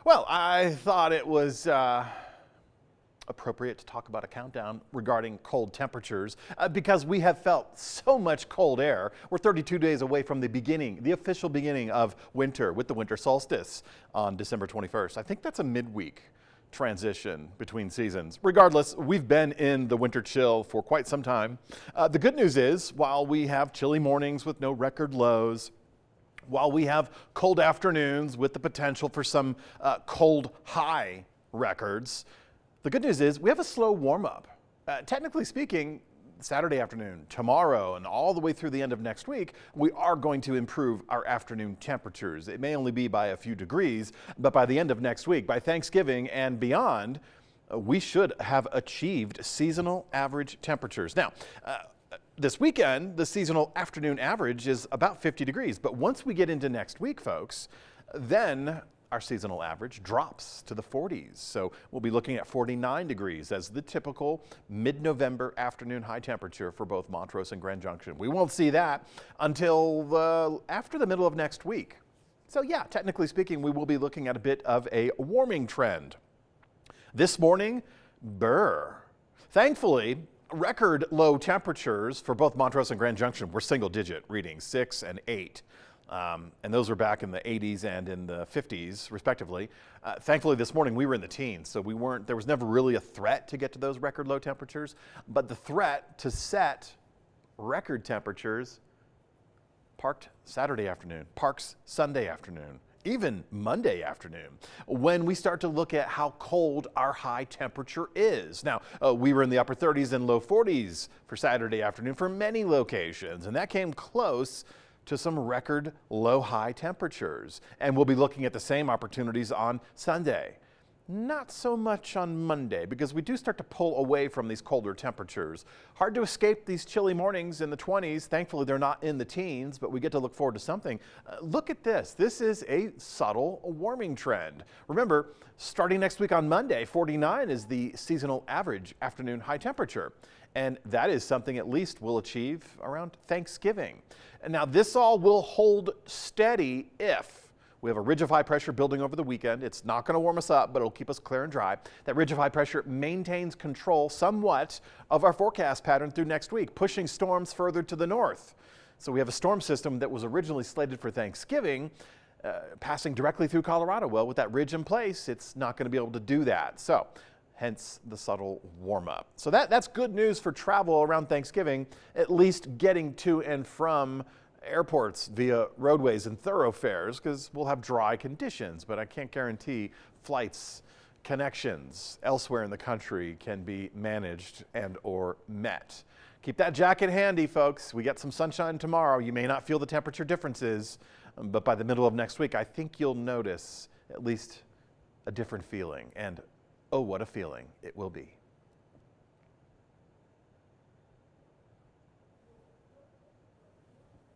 Well, I thought it was appropriate to talk about a countdown regarding cold temperatures because we have felt so much cold air. We're 32 days away from the official beginning of winter with the winter solstice on December 21st. I think that's a midweek transition between seasons. Regardless, we've been in the winter chill for quite some time. The good news is, while we have chilly mornings with no record lows, while we have cold afternoons with the potential for some cold high records, the good news is we have a slow warm-up. Technically speaking, Saturday afternoon, tomorrow, and all the way through the end of next week, we are going to improve our afternoon temperatures. It may only be by a few degrees, but by the end of next week, by Thanksgiving and beyond, we should have achieved seasonal average temperatures. Now, this weekend, the seasonal afternoon average is about 50 degrees, but once we get into next week, folks, then our seasonal average drops to the 40s. So we'll be looking at 49 degrees as the typical mid-November afternoon high temperature for both Montrose and Grand Junction. We won't see that until after the middle of next week. So yeah, technically speaking, we will be looking at a bit of a warming trend. This morning, thankfully, record low temperatures for both Montrose and Grand Junction were single-digit readings, 6 and 8. And those were back in the 80s and in the 50s, respectively. Thankfully, this morning we were in the teens, so there was never really a threat to get to those record low temperatures. But the threat to set record temperatures parked Saturday afternoon, parks Sunday afternoon, even Monday afternoon, when we start to look at how cold our high temperature is. Now, we were in the upper 30s and low 40s for Saturday afternoon for many locations, and that came close to some record low high temperatures. And we'll be looking at the same opportunities on Sunday. Not so much on Monday, because we do start to pull away from these colder temperatures. Hard to escape these chilly mornings in the 20s. Thankfully, they're not in the teens, but we get to look forward to something. Look at this. This is a subtle warming trend. Remember, starting next week on Monday, 49 is the seasonal average afternoon high temperature. And that is something at least we'll achieve around Thanksgiving. And now this all will hold steady if we have a ridge of high pressure building over the weekend. It's not going to warm us up, but it'll keep us clear and dry. That ridge of high pressure maintains control somewhat of our forecast pattern through next week, pushing storms further to the north. So we have a storm system that was originally slated for Thanksgiving, passing directly through Colorado. Well, with that ridge in place, it's not going to be able to do that. So hence the subtle warm-up. So that's good news for travel around Thanksgiving, at least getting to and from airports via roadways and thoroughfares, because we'll have dry conditions, but I can't guarantee flights, connections elsewhere in the country can be managed and or met. Keep that jacket handy, folks. We get some sunshine tomorrow. You may not feel the temperature differences, but by the middle of next week, I think you'll notice at least a different feeling. And oh, what a feeling it will be.